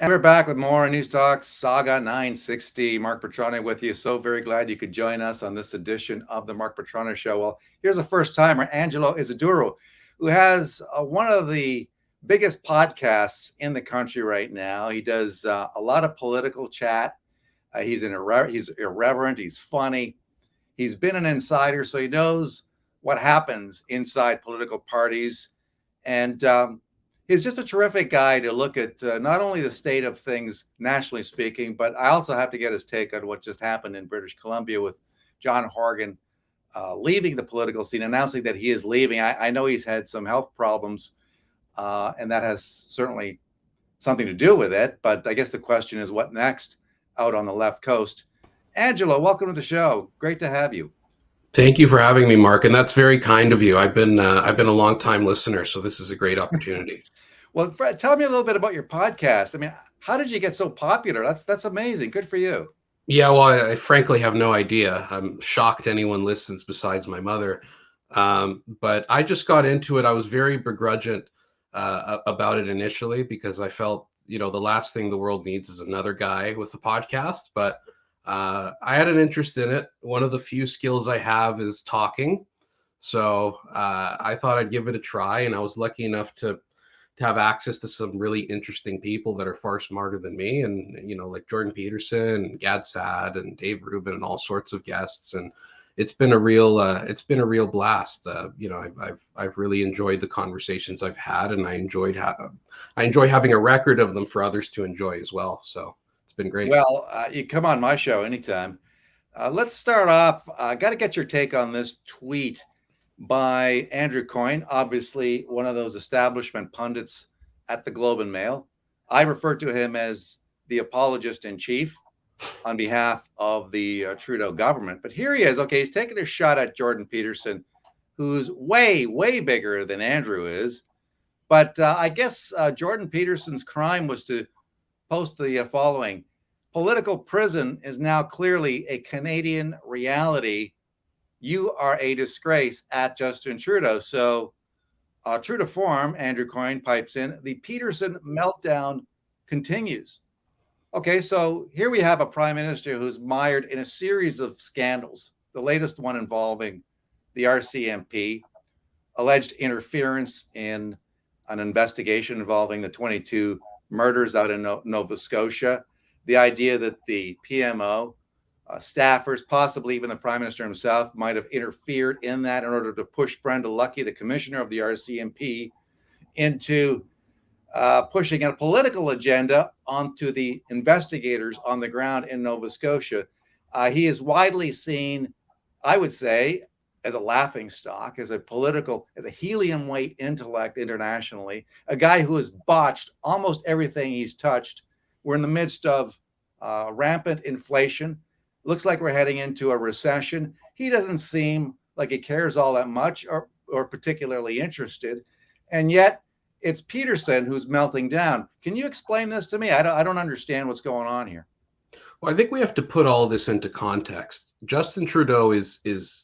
We're back with more News Talk Saga 960. Mark Petrone with you. So very glad you could join us on this edition of the Mark Petrone Show. Well, here's a first timer, Angelo Isidoro, who has one of the biggest podcasts in the country right now. He does a lot of political chat. He's irreverent. He's funny. He's been an insider, so he knows what happens inside political parties. And he's just a terrific guy to look at not only the state of things nationally speaking, but I also have to get his take on what just happened in British Columbia with John Horgan leaving the political scene, announcing that he is leaving. I know he's had some health problems, and that has certainly something to do with it. But I guess the question is, what next out on the left coast? Angelo, welcome to the show. Great to have you. Thank you for having me, Mark, and that's very kind of you. I've been a long time listener, so this is a great opportunity. Well, Fred, tell me a little bit about your podcast. I mean, how did you get so popular? That's amazing. Good for you. Yeah, well, I frankly have no idea. I'm shocked anyone listens besides my mother. But I just got into it. I was very begrudging about it initially because I felt, the last thing the world needs is another guy with a podcast. But I had an interest in it. One of the few skills I have is talking. So I thought I'd give it a try, and I was lucky enough to have access to some really interesting people that are far smarter than me, and like Jordan Peterson and Gad Saad and Dave Rubin and all sorts of guests. And it's been a real blast. I've really enjoyed the conversations I've had, and I enjoy having a record of them for others to enjoy as well. So it's been great. Well, you come on my show anytime. Let's start off. Got to get your take on this tweet by Andrew Coynes, obviously one of those establishment pundits at the Globe and Mail. I refer to him as the apologist in chief on behalf of the Trudeau government. But here he is. Okay, he's taking a shot at Jordan Peterson, who's way, way bigger than Andrew is. But I guess Jordan Peterson's crime was to post the following: political prison is now clearly a Canadian reality. You are a disgrace at Justin Trudeau. So true to form, Andrew Coynes pipes in, the Peterson meltdown continues. Okay, so here we have a prime minister who's mired in a series of scandals, the latest one involving the RCMP, alleged interference in an investigation involving the 22 murders out in Nova Scotia, the idea that the PMO, staffers, possibly even the prime minister himself, might have interfered in that in order to push Brenda Lucki, the commissioner of the RCMP, into pushing a political agenda onto the investigators on the ground in Nova Scotia. He is widely seen, I would say, as a laughing stock, as a helium weight intellect internationally, a guy who has botched almost everything he's touched. We're in the midst of rampant inflation. Looks like we're heading into a recession. He doesn't seem like he cares all that much or particularly interested. And yet it's Peterson who's melting down. Can you explain this to me? I don't understand what's going on here. Well, I think we have to put all this into context. Justin Trudeau is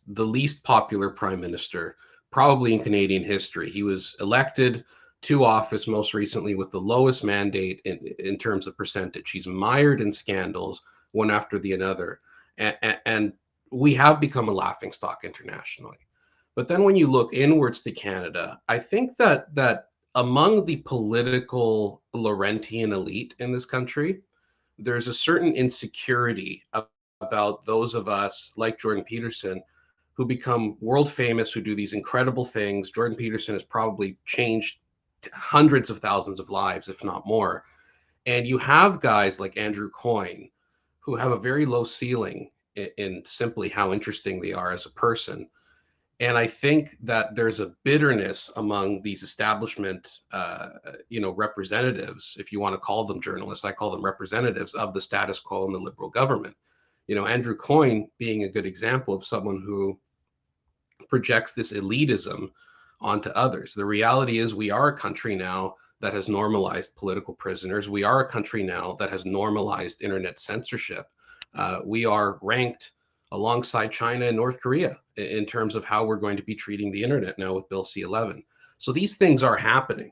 the least popular prime minister probably in Canadian history. He was elected to office most recently with the lowest mandate in terms of percentage. He's mired in scandals, one after the other. And we have become a laughingstock internationally. But then when you look inwards to Canada, I think that among the political Laurentian elite in this country, there's a certain insecurity about those of us like Jordan Peterson who become world famous, who do these incredible things. Jordan Peterson has probably changed hundreds of thousands of lives, if not more. And you have guys like Andrew Coynes who have a very low ceiling in simply how interesting they are as a person. And I think that there's a bitterness among these establishment, representatives, if you want to call them journalists. I call them representatives of the status quo and the Liberal government. Andrew Coynes being a good example of someone who projects this elitism onto others. The reality is we are a country now that has normalized political prisoners. We are a country now that has normalized internet censorship. We are ranked alongside China and North Korea in terms of how we're going to be treating the internet now with Bill C-11. So these things are happening.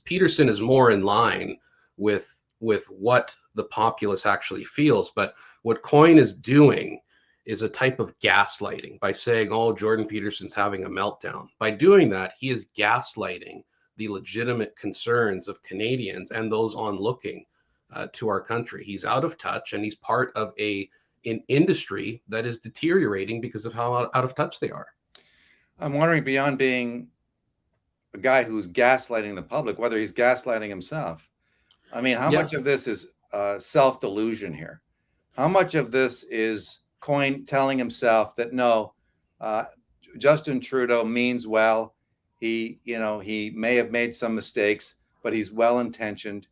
Peterson is more in line with with what the populace actually feels. But what Coyne is doing is a type of gaslighting by saying, oh, Jordan Peterson's having a meltdown. By doing that, he is gaslighting the legitimate concerns of Canadians and those onlooking to our country. He's out of touch, and he's part of an industry that is deteriorating because of how out of touch they are. I'm wondering, beyond being a guy who's gaslighting the public, whether he's gaslighting himself. I mean, how much of this is self-delusion here? How much of this is Coyne telling himself that no, Justin Trudeau means well. He may have made some mistakes, but he's well-intentioned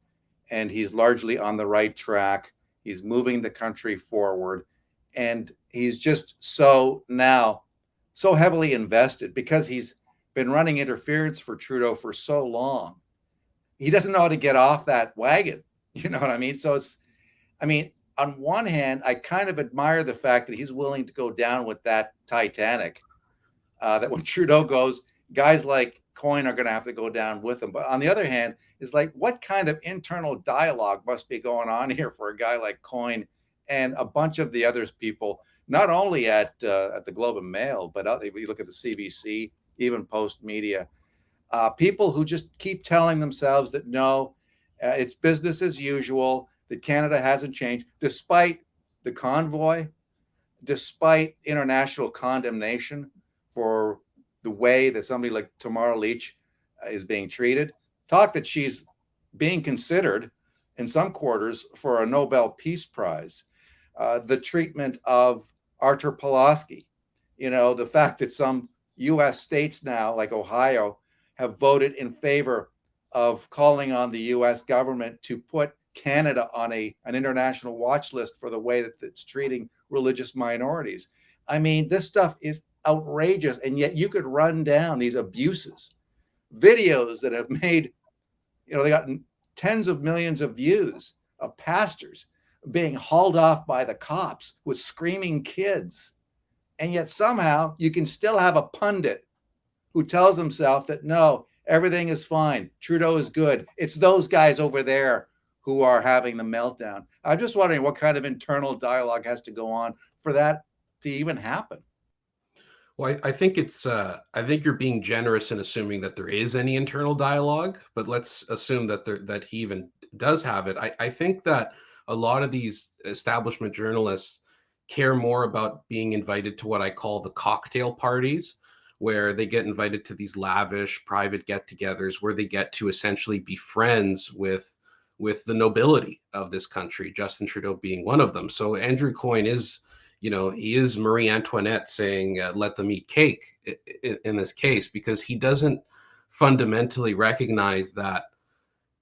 and he's largely on the right track. He's moving the country forward, and he's just so heavily invested because he's been running interference for Trudeau for so long. He doesn't know how to get off that wagon. You know what I mean? So on one hand, I kind of admire the fact that he's willing to go down with that Titanic, that when Trudeau goes, guys like Coyne are going to have to go down with him. But on the other hand, it's like, what kind of internal dialogue must be going on here for a guy like Coyne and a bunch of the other people, not only at the Globe and Mail, but if you look at the CBC, even Post Media, people who just keep telling themselves that no, it's business as usual, that Canada hasn't changed, despite the convoy, despite international condemnation for the way that somebody like Tamara Leach is being treated. Talk that she's being considered in some quarters for a Nobel Peace Prize. The treatment of Artur Pawlowski, the fact that some U.S. states now, like Ohio, have voted in favor of calling on the U.S. government to put Canada on an international watch list for the way that it's treating religious minorities. I mean, this stuff is outrageous, and yet you could run down these abuses, videos that have made, they got tens of millions of views of pastors being hauled off by the cops with screaming kids. And yet somehow you can still have a pundit who tells himself that no, everything is fine. Trudeau is good. It's those guys over there who are having the meltdown. I'm just wondering what kind of internal dialogue has to go on for that to even happen. Well, I think I think you're being generous in assuming that there is any internal dialogue, but let's assume that he even does have it. I think that a lot of these establishment journalists care more about being invited to what I call the cocktail parties, where they get invited to these lavish private get-togethers where they get to essentially be friends with the nobility of this country, Justin Trudeau being one of them. So Andrew Coyne is, he is Marie Antoinette saying, let them eat cake in this case, because he doesn't fundamentally recognize that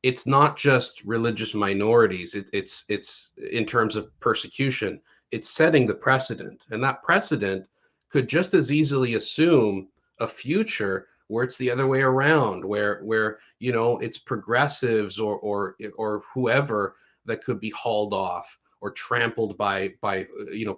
it's not just religious minorities. It's in terms of persecution, it's setting the precedent. And that precedent could just as easily assume a future where it's the other way around, where it's progressives or whoever that could be hauled off or trampled by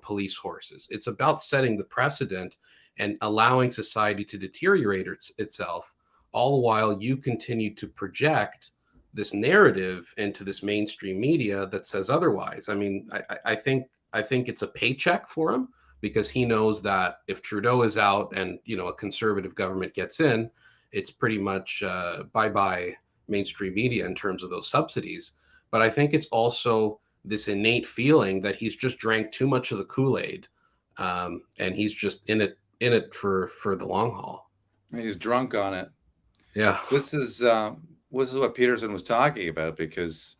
police horses. It's about setting the precedent and allowing society to deteriorate itself, all the while you continue to project this narrative into this mainstream media that says otherwise. I mean, I think it's a paycheck for him, because he knows that if Trudeau is out and a conservative government gets in, it's pretty much bye-bye mainstream media in terms of those subsidies. But I think it's also this innate feeling that he's just drank too much of the Kool-Aid, and he's just in it for the long haul. He's drunk on it. Yeah. This is what Peterson was talking about, because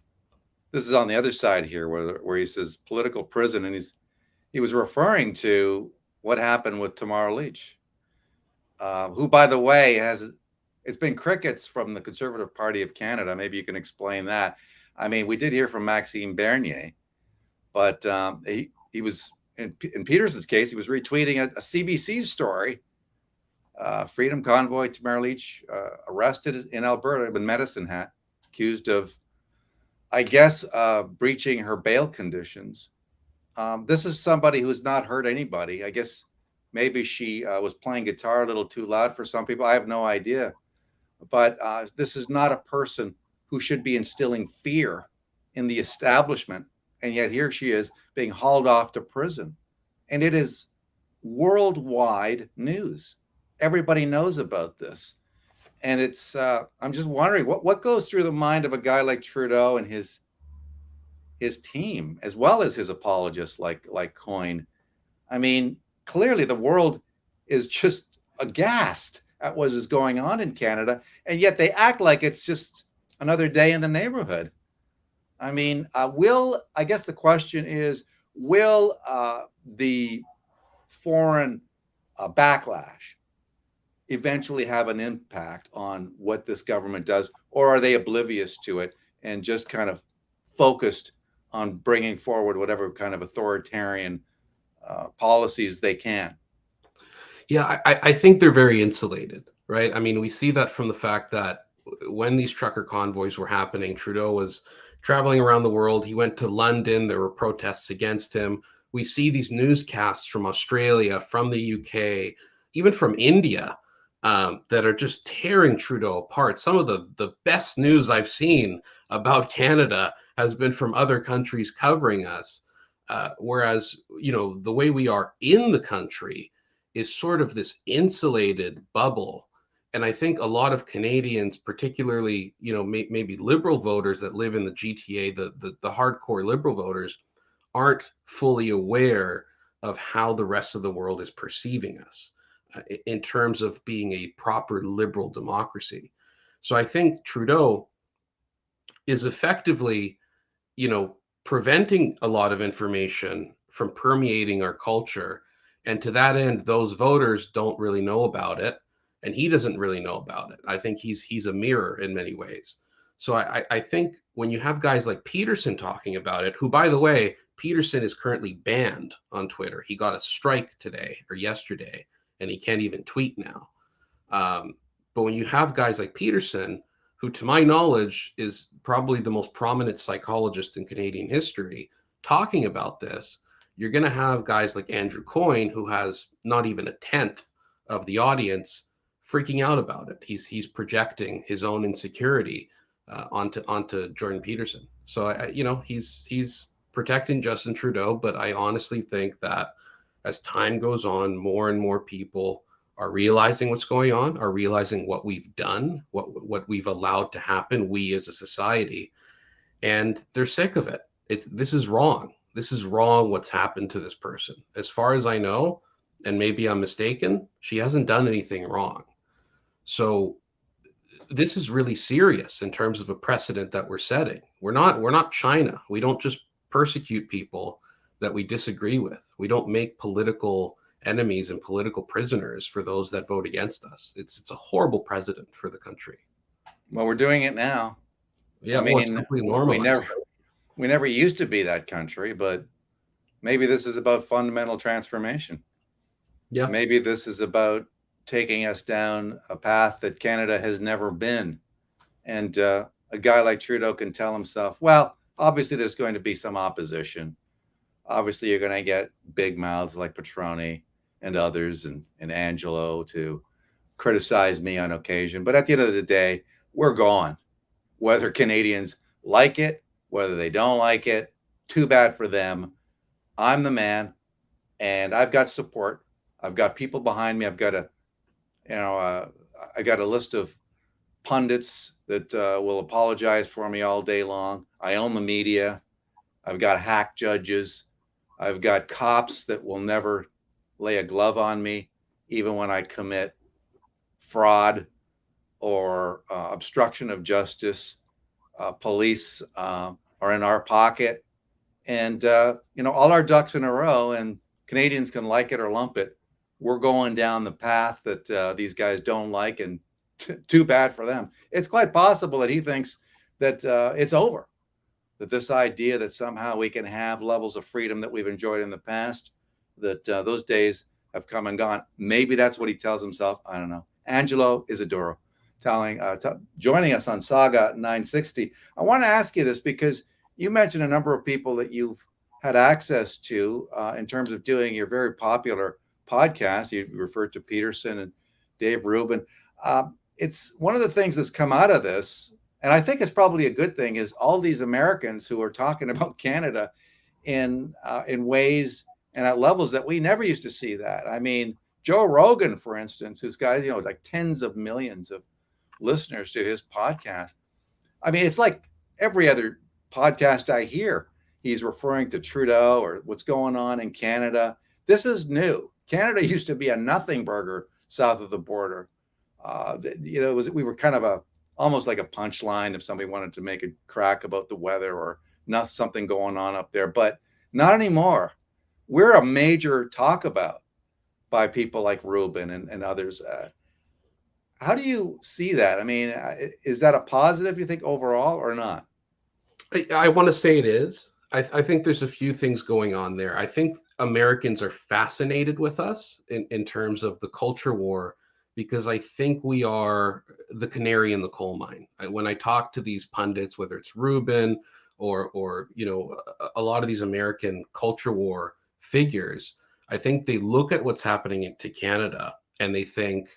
this is on the other side here where he says political prison, and he was referring to what happened with Tamara Leach, who, by the way, it's been crickets from the Conservative Party of Canada. Maybe you can explain that. I mean, we did hear from Maxime Bernier, but he was, in Peterson's case, he was retweeting a CBC story. Freedom Convoy, Tamara Leach, arrested in Alberta with medicine hat, accused of, I guess, breaching her bail conditions. This is somebody who's not hurt anybody. I guess maybe she was playing guitar a little too loud for some people. I have no idea. But this is not a person who should be instilling fear in the establishment, and yet here she is being hauled off to prison. And it is worldwide news. Everybody knows about this. And it's I'm just wondering what goes through the mind of a guy like Trudeau and his team, as well as his apologists like Coynes. I mean, clearly the world is just aghast at what is going on in Canada, and yet they act like it's just another day in the neighborhood. I mean, I guess the question is, will the foreign backlash eventually have an impact on what this government does, or are they oblivious to it and just kind of focused on bringing forward whatever kind of authoritarian policies they can? Yeah, I think they're very insulated, right? I mean, we see that from the fact that when these trucker convoys were happening, Trudeau was traveling around the world. He went to London. There were protests against him. We see these newscasts from Australia, from the UK, even from India, that are just tearing Trudeau apart. Some of the best news I've seen about Canada has been from other countries covering us. Whereas, the way we are in the country is sort of this insulated bubble. And I think a lot of Canadians, particularly, maybe liberal voters that live in the GTA, the hardcore liberal voters, aren't fully aware of how the rest of the world is perceiving us in terms of being a proper liberal democracy. So I think Trudeau is effectively, preventing a lot of information from permeating our culture. And to that end, those voters don't really know about it, and he doesn't really know about it. I think he's a mirror in many ways. So I think when you have guys like Peterson talking about it, who, by the way, Peterson is currently banned on Twitter. He got a strike today or yesterday, and he can't even tweet now. But when you have guys like Peterson, who, to my knowledge, is probably the most prominent psychologist in Canadian history, talking about this, you're going to have guys like Andrew Coynes, who has not even a tenth of the audience, freaking out about it. He's projecting his own insecurity onto Jordan Peterson. So he's protecting Justin Trudeau, but I honestly think that as time goes on, more and more people are realizing what's going on, are realizing what we've done, what we've allowed to happen, we as a society, and they're sick of it. This is wrong. This is wrong what's happened to this person. As far as I know, and maybe I'm mistaken, she hasn't done anything wrong. So this is really serious in terms of a precedent that we're setting. We're not China. We don't just persecute people that we disagree with. We don't make political enemies and political prisoners for those that vote against us. It's a horrible precedent for the country. Well, we're doing it now. Yeah, I well, it's mean, completely we normalized. never used to be that country, but maybe this is about fundamental transformation. Yeah. Maybe this is about taking us down a path that Canada has never been. And a guy like Trudeau can tell himself, well, obviously there's going to be some opposition. Obviously, you're going to get big mouths like Petroni and others and Angelo to criticize me on occasion. But at the end of the day, we're gone. Whether Canadians like it, whether they don't like it, too bad for them. I'm the man, and I've got support. I've got people behind me. I've got I got a list of pundits that will apologize for me all day long. I own the media. I've got hack judges. I've got cops that will never lay a glove on me, even when I commit fraud or obstruction of justice. Police are in our pocket, and all our ducks in a row. And Canadians can like it or lump it. We're going down the path that these guys don't like, and too bad for them. It's quite possible that he thinks that it's over, that this idea that somehow we can have levels of freedom that we've enjoyed in the past, that those days have come and gone. Maybe that's what he tells himself. I don't know. Angelo Isidoro joining us on Saga 960. I want to ask you this because you mentioned a number of people that you've had access to in terms of doing your very popular podcast. You referred to Peterson and Dave Rubin. It's one of the things that's come out of this, And I think it's probably a good thing is all these Americans who are talking about Canada in ways and at levels that we never used to see that. I mean, Joe Rogan, for instance, who's got, like tens of millions of listeners to his podcast. I mean, it's like every other podcast I hear, he's referring to Trudeau or what's going on in Canada. This is new. Canada used to be a nothing burger south of the border. We were kind of almost like a punchline if somebody wanted to make a crack about the weather or not something going on up there, but not anymore. We're a major talk about by people like Rubin and others. How do you see that? I mean, is that a positive, you think, overall or not? I want to say it is. I think there's a few things going on there. I think Americans are fascinated with us in terms of the culture war, because I think we are the canary in the coal mine. When I talk to these pundits, whether it's Rubin or a lot of these American culture war figures, I think they look at what's happening to Canada and they think,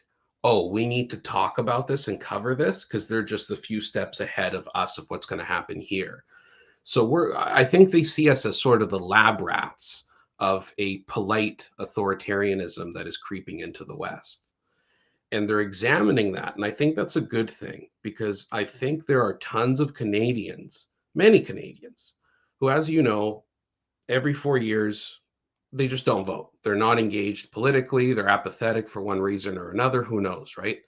oh, we need to talk about this and cover this because they're just a few steps ahead of us of what's going to happen here. So I think they see us as sort of the lab rats of a polite authoritarianism that is creeping into the West. And they're examining that. And I think that's a good thing, because I think there are tons of Canadians, many Canadians, who, as you know, every 4 years, they just don't vote. They're not engaged politically. They're apathetic for one reason or another. Who knows, right?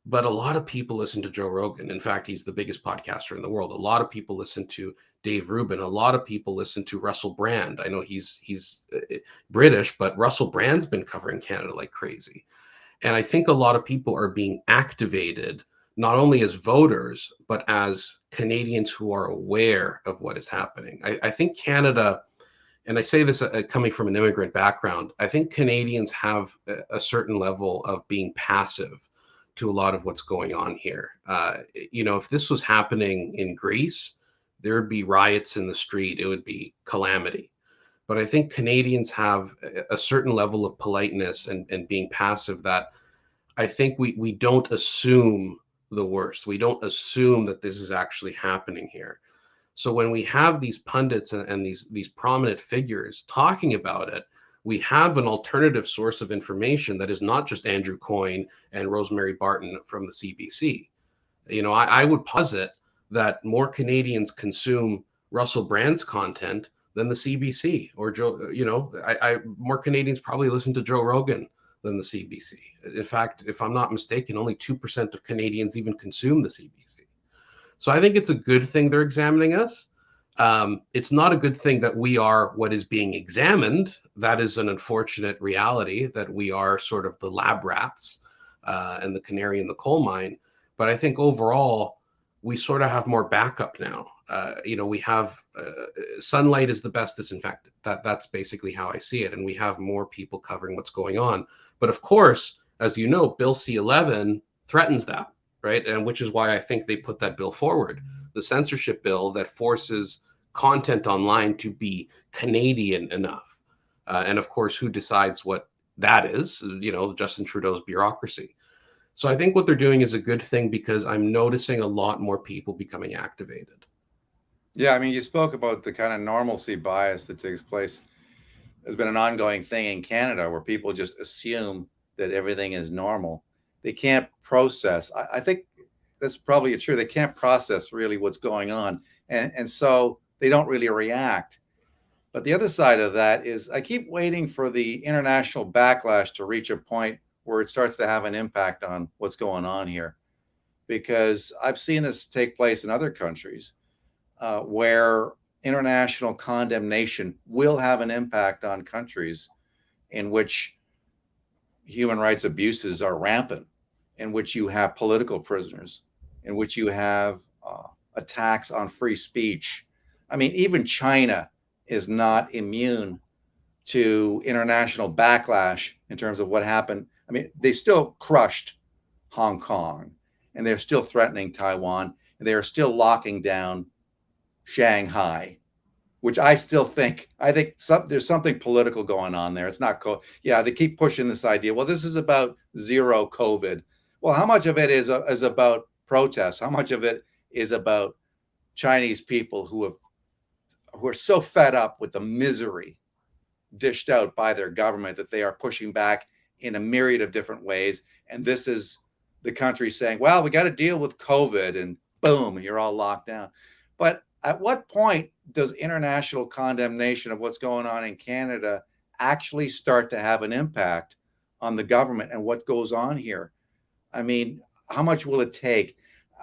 But a lot of people listen to Joe Rogan. In fact, he's the biggest podcaster in the world. A lot of people listen to Dave Rubin. A lot of people listen to Russell Brand. I know he's British, but Russell Brand's been covering Canada like crazy. And I think a lot of people are being activated, not only as voters, but as Canadians who are aware of what is happening. I think Canada, and I say this coming from an immigrant background, I think Canadians have a certain level of being passive to a lot of what's going on here. If this was happening in Greece, there would be riots in the street. It would be calamity. But I think Canadians have a certain level of politeness and being passive that I think we don't assume the worst. We don't assume that this is actually happening here. So when we have these pundits and these prominent figures talking about it, we have an alternative source of information that is not just Andrew Coyne and Rosemary Barton from the CBC. I would posit that more Canadians consume Russell Brand's content than the CBC or Joe. More Canadians probably listen to Joe Rogan than the CBC. In fact, if I'm not mistaken, only 2% of Canadians even consume the CBC. So I think it's a good thing they're examining us. It's not a good thing that we are what is being examined. That is an unfortunate reality, that we are sort of the lab rats and the canary in the coal mine. But I think overall, we sort of have more backup now. We have sunlight is the best disinfectant. That's basically how I see it. And we have more people covering what's going on. But of course, as you know, Bill C-11 threatens that, right? And which is why I think they put that bill forward, the censorship bill that forces content online to be Canadian enough. And of course, who decides what that is? Justin Trudeau's bureaucracy. So I think what they're doing is a good thing, because I'm noticing a lot more people becoming activated. Yeah, I mean, you spoke about the kind of normalcy bias that takes place. There's been an ongoing thing in Canada where people just assume that everything is normal. They can't process. I think that's probably true. They can't process really what's going on. And so they don't really react. But the other side of that is I keep waiting for the international backlash to reach a point where it starts to have an impact on what's going on here. Because I've seen this take place in other countries where international condemnation will have an impact on countries in which human rights abuses are rampant, in which you have political prisoners, in which you have attacks on free speech. I mean, even China is not immune to international backlash in terms of what happened. I mean, they still crushed Hong Kong, and they're still threatening Taiwan, and they are still locking down Shanghai, which I think there's something political going on there. It's not they keep pushing this idea. Well, this is about zero COVID. Well, how much of it is about protests? How much of it is about Chinese people who are so fed up with the misery dished out by their government that they are pushing back in a myriad of different ways. And this is the country saying, well, we got to deal with COVID, and boom, you're all locked down. But at what point does international condemnation of what's going on in Canada actually start to have an impact on the government and what goes on here? I mean, how much will it take?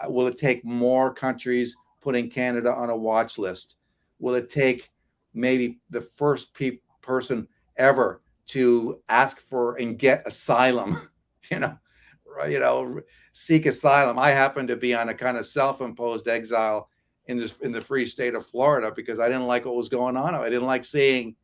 Will it take more countries putting Canada on a watch list? Will it take maybe the first person ever to ask for and get asylum? you know, seek asylum. I happen to be on a kind of self-imposed exile in the free state of Florida because I didn't like what was going on. I didn't like seeing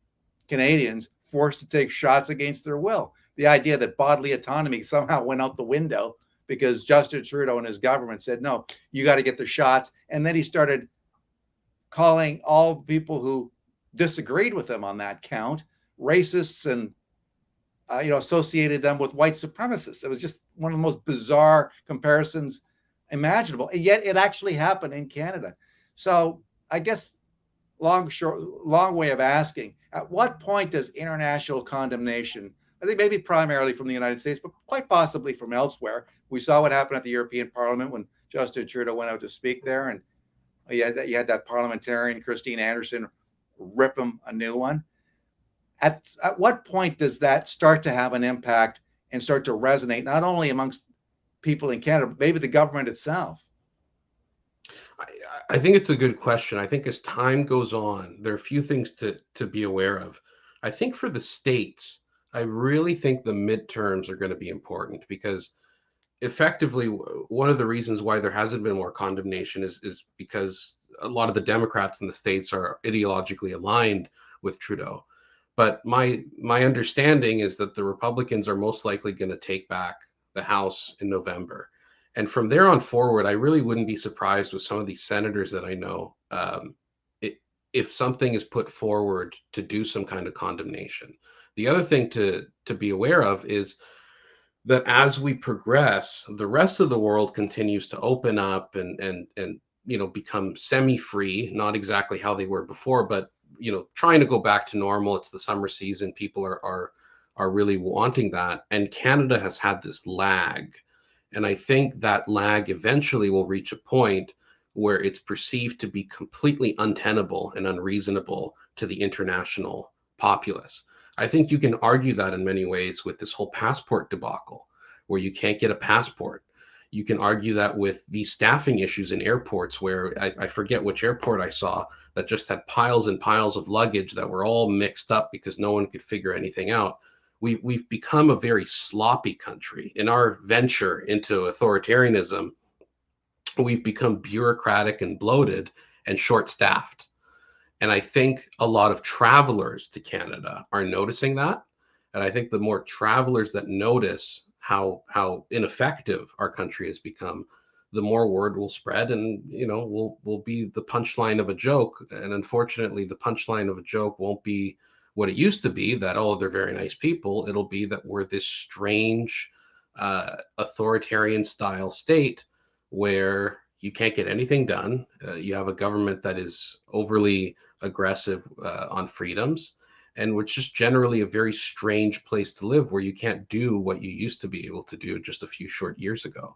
Canadians forced to take shots against their will. The idea that bodily autonomy somehow went out the window because Justin Trudeau and his government said, no, you got to get the shots. And then he started calling all people who disagreed with him on that count racists and associated them with white supremacists. It was just one of the most bizarre comparisons imaginable. And yet it actually happened in Canada. So I guess long way of asking, at what point does international condemnation, I think maybe primarily from the United States, but quite possibly from elsewhere? We saw what happened at the European Parliament when Justin Trudeau went out to speak there, and you had that parliamentarian, Christine Anderson, rip him a new one. At what point does that start to have an impact and start to resonate, not only amongst people in Canada, but maybe the government itself? I think it's a good question. I think as time goes on, there are a few things to be aware of. I think for the states, I really think the midterms are going to be important because effectively one of the reasons why there hasn't been more condemnation is because a lot of the Democrats in the states are ideologically aligned with Trudeau. But my understanding is that the Republicans are most likely going to take back the House in November. And from there on forward, I really wouldn't be surprised with some of these senators that I know if something is put forward to do some kind of condemnation. The other thing to be aware of is that as we progress, the rest of the world continues to open up and become semi-free, not exactly how they were before, but trying to go back to normal. It's the summer season. People are really wanting that. And Canada has had this lag. And I think that lag eventually will reach a point where it's perceived to be completely untenable and unreasonable to the international populace. I think you can argue that in many ways with this whole passport debacle, where you can't get a passport. You can argue that with these staffing issues in airports, where I forget which airport I saw that just had piles and piles of luggage that were all mixed up because no one could figure anything out. We've become a very sloppy country. In our venture into authoritarianism, we've become bureaucratic and bloated and short-staffed. And I think a lot of travelers to Canada are noticing that. And I think the more travelers that notice how ineffective our country has become, the more word will spread, and will be the punchline of a joke. And unfortunately, the punchline of a joke won't be what it used to be, that, oh, they're very nice people. It'll be that we're this strange authoritarian style state where you can't get anything done. You have a government that is overly aggressive on freedoms, and which just generally a very strange place to live, where you can't do what you used to be able to do just a few short years ago.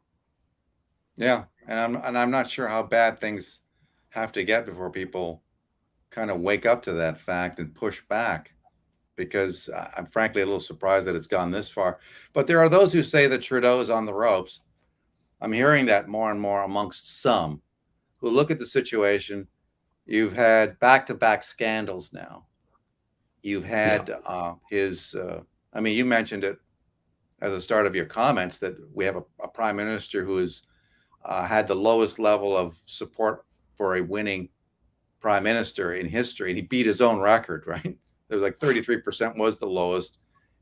Yeah, and I'm not sure how bad things have to get before people kind of wake up to that fact and push back, because I'm frankly a little surprised that it's gone this far. But there are those who say that Trudeau is on the ropes. I'm hearing that more and more amongst some who look at the situation. You've had back-to-back scandals now. You've had you mentioned it at the start of your comments that we have a prime minister who has had the lowest level of support for a winning prime minister in history. And he beat his own record, right? It was like 33% was the lowest,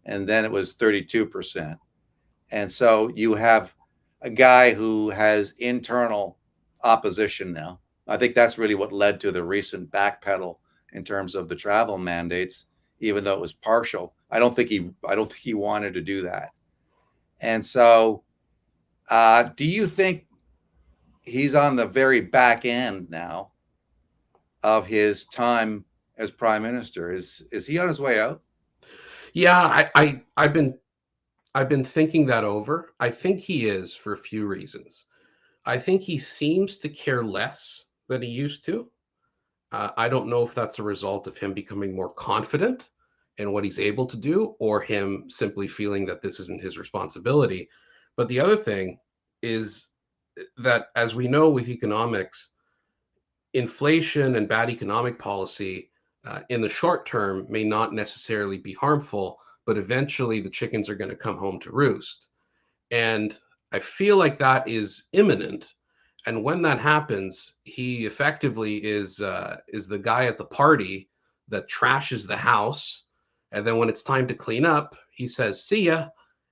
and then it was 32%. And so you have a guy who has internal opposition now. I think that's really what led to the recent backpedal in terms of the travel mandates, even though it was partial. I don't think he wanted to do that. And so, do you think he's on the very back end now of his time as prime minister. Is he on his way out? Yeah, I've been thinking that over. I think he is for a few reasons. I think he seems to care less than he used to. I don't know if that's a result of him becoming more confident in what he's able to do, or him simply feeling that this isn't his responsibility. But the other thing is that, as we know with economics, inflation and bad economic policy in the short term may not necessarily be harmful, but eventually the chickens are going to come home to roost. And I feel like that is imminent. And when that happens, he effectively is the guy at the party that trashes the house, and then when it's time to clean up, he says "see ya"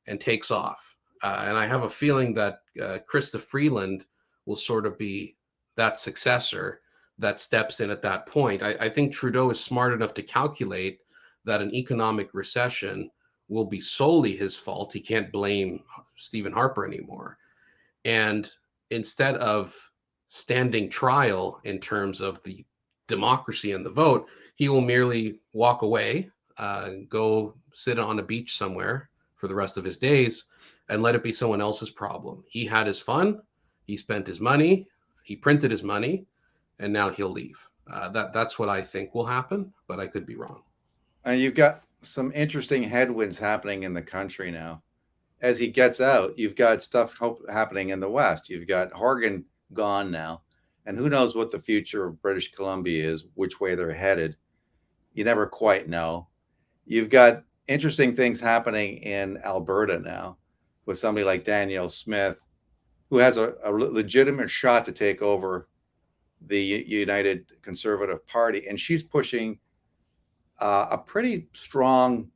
and takes off. And I have a feeling that Krista Freeland will sort of be that successor that steps in at that point. I think Trudeau is smart enough to calculate that an economic recession will be solely his fault. He can't blame Stephen Harper anymore. And instead of standing trial in terms of the democracy and the vote, he will merely walk away, go sit on a beach somewhere for the rest of his days, and let it be someone else's problem. He had his fun, he spent his money, he printed his money, and now he'll leave. That's what I think will happen, but I could be wrong. And you've got some interesting headwinds happening in the country now. As he gets out, you've got stuff happening in the West. You've got Horgan gone now, and who knows what the future of British Columbia is, which way they're headed. You never quite know. You've got interesting things happening in Alberta now with somebody like Danielle Smith, who has a legitimate shot to take over the United Conservative Party. And she's pushing a pretty strong,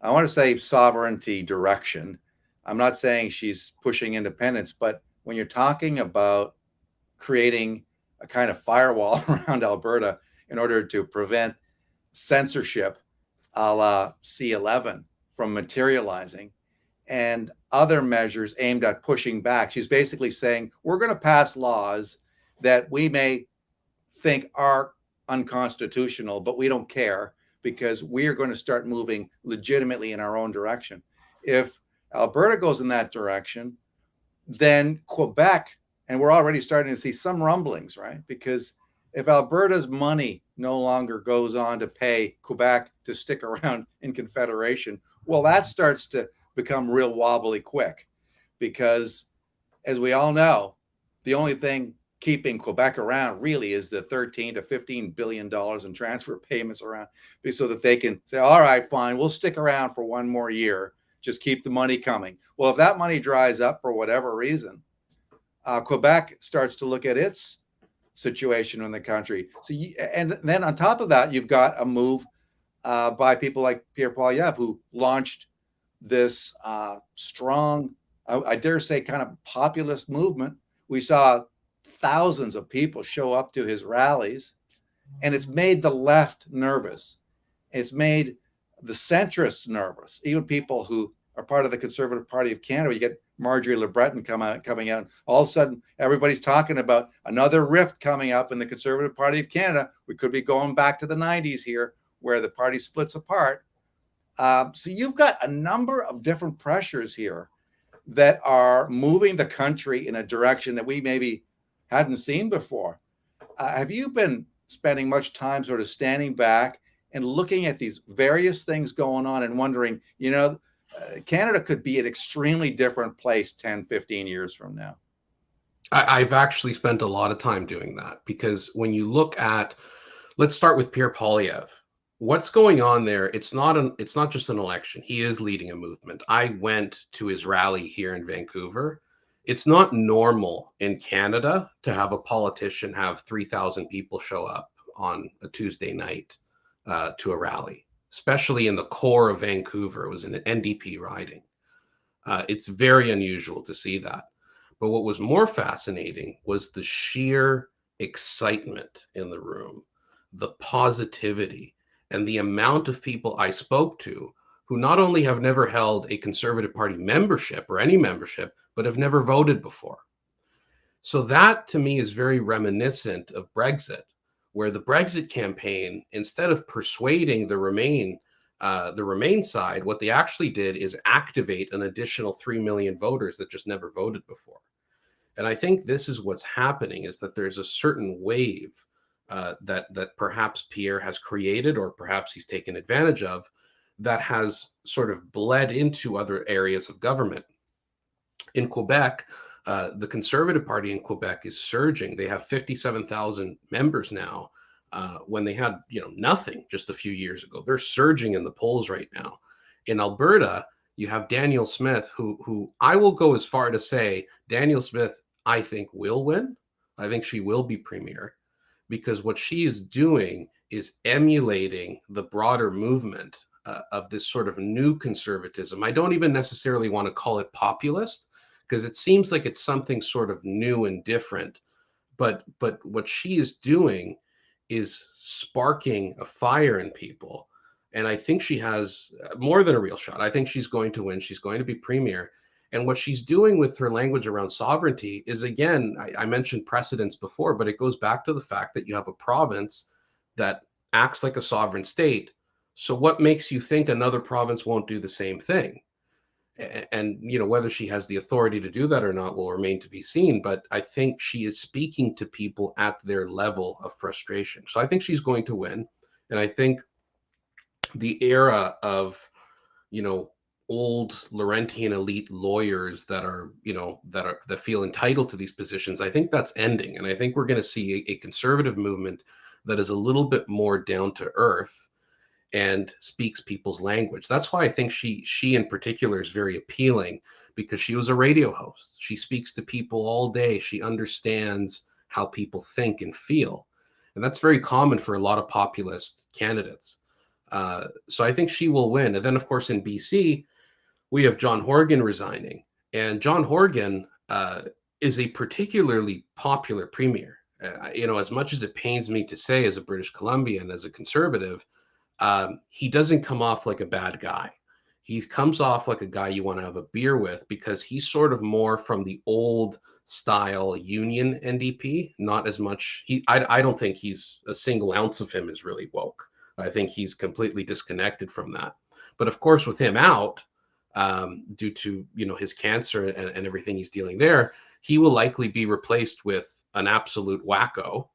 I want to say, sovereignty direction. I'm not saying she's pushing independence, but when you're talking about creating a kind of firewall around Alberta in order to prevent censorship a la C11 from materializing and other measures aimed at pushing back, she's basically saying, we're going to pass laws that we may think are unconstitutional, but we don't care because we are going to start moving legitimately in our own direction. If Alberta goes in that direction, then Quebec, and we're already starting to see some rumblings, right? Because if Alberta's money no longer goes on to pay Quebec to stick around in Confederation, well, that starts to become real wobbly quick. Because as we all know, the only thing keeping Quebec around really is the 13 to 15 billion dollars in transfer payments around, so that they can say, all right, fine, we'll stick around for one more year, just keep the money coming. Well, if that money dries up for whatever reason, Quebec starts to look at its situation in the country. And then on top of that, you've got a move by people like Pierre Poilievre, who launched this strong, I dare say, kind of populist movement. We saw thousands of people show up to his rallies, and it's made the left nervous. It's made the centrists nervous, even people who are part of the Conservative Party of Canada. You get Marjorie Le Breton coming out. All of a sudden, everybody's talking about another rift coming up in the Conservative Party of Canada. We could be going back to the 90s here, where the party splits apart. So you've got a number of different pressures here that are moving the country in a direction that we maybe hadn't seen before. Have you been spending much time sort of standing back and looking at these various things going on and wondering, Canada could be an extremely different place 10, 15 years from now? I've actually spent a lot of time doing that, because when you look at, let's start with Pierre Poilievre. What's going on there? It's not just an election. He is leading a movement. I went to his rally here in Vancouver. It's not normal in Canada to have a politician have 3,000 people show up on a Tuesday night to a rally, especially in the core of Vancouver. It was an NDP riding. It's very unusual to see that. But what was more fascinating was the sheer excitement in the room, the positivity, and the amount of people I spoke to who not only have never held a Conservative Party membership or any membership, but have never voted before. So that to me is very reminiscent of Brexit, where the Brexit campaign, instead of persuading the Remain side, what they actually did is activate an additional 3 million voters that just never voted before. And I think this is what's happening, is that there's a certain wave that perhaps Pierre has created, or perhaps he's taken advantage of, that has sort of bled into other areas of government. In Quebec, the Conservative Party in Quebec is surging. They have 57,000 members now, when they had nothing just a few years ago. They're surging in the polls right now. In Alberta, you have Danielle Smith, who I will go as far to say Danielle Smith, I think, will win. I think she will be premier, because what she is doing is emulating the broader movement of this sort of new conservatism. I don't even necessarily want to call it populist, because it seems like it's something sort of new and different. But what she is doing is sparking a fire in people. And I think she has more than a real shot. I think she's going to win. She's going to be premier. And what she's doing with her language around sovereignty is, again, I mentioned precedents before, but it goes back to the fact that you have a province that acts like a sovereign state. So what makes you think another province won't do the same thing? And whether she has the authority to do that or not will remain to be seen, but I think she is speaking to people at their level of frustration. So I think she's going to win. And I think the era of old Laurentian elite lawyers that feel entitled to these positions, I think that's ending. And I think we're going to see a conservative movement that is a little bit more down to earth and speaks people's language. That's why I think she in particular is very appealing, because she was a radio host. She speaks to people all day. She understands how people think and feel. And that's very common for a lot of populist candidates. So I think she will win. And then, of course, in BC, we have John Horgan resigning. And John Horgan is a particularly popular premier. As much as it pains me to say, as a British Columbian, as a conservative, he doesn't come off like a bad guy. He comes off like a guy you want to have a beer with, because he's sort of more from the old style Union NDP, not as much. I don't think he's a single ounce of him is really woke. I think he's completely disconnected from that. But of course, with him out, due to his cancer and everything he's dealing there, he will likely be replaced with an absolute wacko.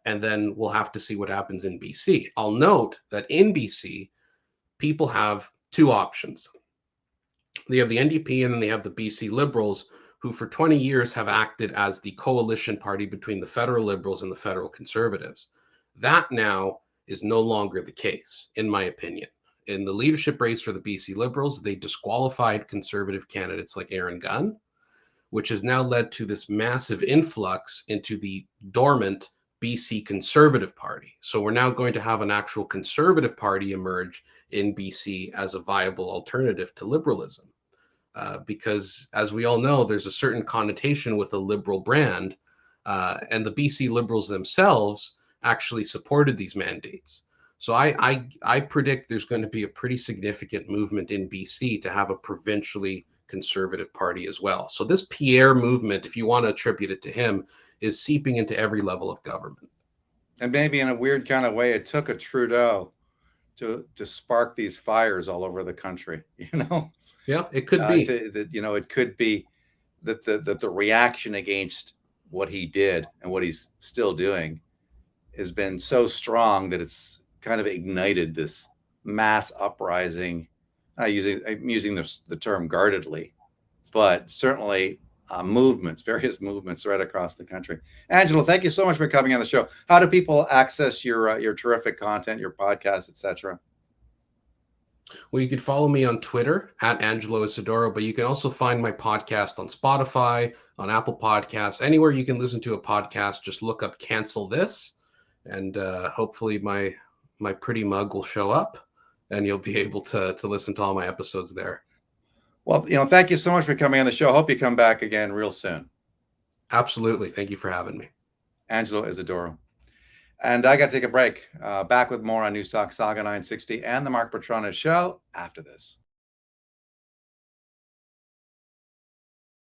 And then we'll have to see what happens in BC. I'll note that in BC, people have two options. They have the NDP and then they have the BC Liberals, who for 20 years have acted as the coalition party between the federal Liberals and the federal Conservatives. That now is no longer the case, in my opinion. In the leadership race for the BC Liberals, they disqualified Conservative candidates like Aaron Gunn, which has now led to this massive influx into the dormant BC Conservative Party. So we're now going to have an actual Conservative Party emerge in BC as a viable alternative to liberalism. Because, as we all know, there's a certain connotation with a liberal brand, and the BC Liberals themselves actually supported these mandates. So I predict there's going to be a pretty significant movement in BC to have a provincially Conservative Party as well. So this Pierre movement, if you want to attribute it to him, is seeping into every level of government. And maybe in a weird kind of way, it took a Trudeau to spark these fires all over the country. Yeah, it could be. It could be that the reaction against what he did and what he's still doing has been so strong that it's kind of ignited this mass uprising. I'm using the term guardedly, but certainly various movements right across the country. Angelo, thank you so much for coming on the show. How do people access your terrific content, your podcast, etc.? Well, you can follow me on Twitter at Angelo Isidoro, but you can also find my podcast on Spotify, on Apple Podcasts, anywhere you can listen to a podcast. Just look up Cancel This, and hopefully my pretty mug will show up, and you'll be able to listen to all my episodes there. Well, thank you so much for coming on the show. Hope you come back again real soon. Absolutely. Thank you for having me. Angelo Isidoro. And I got to take a break. Back with more on News Talk Saga 960 and the Mark Petrona Show after this.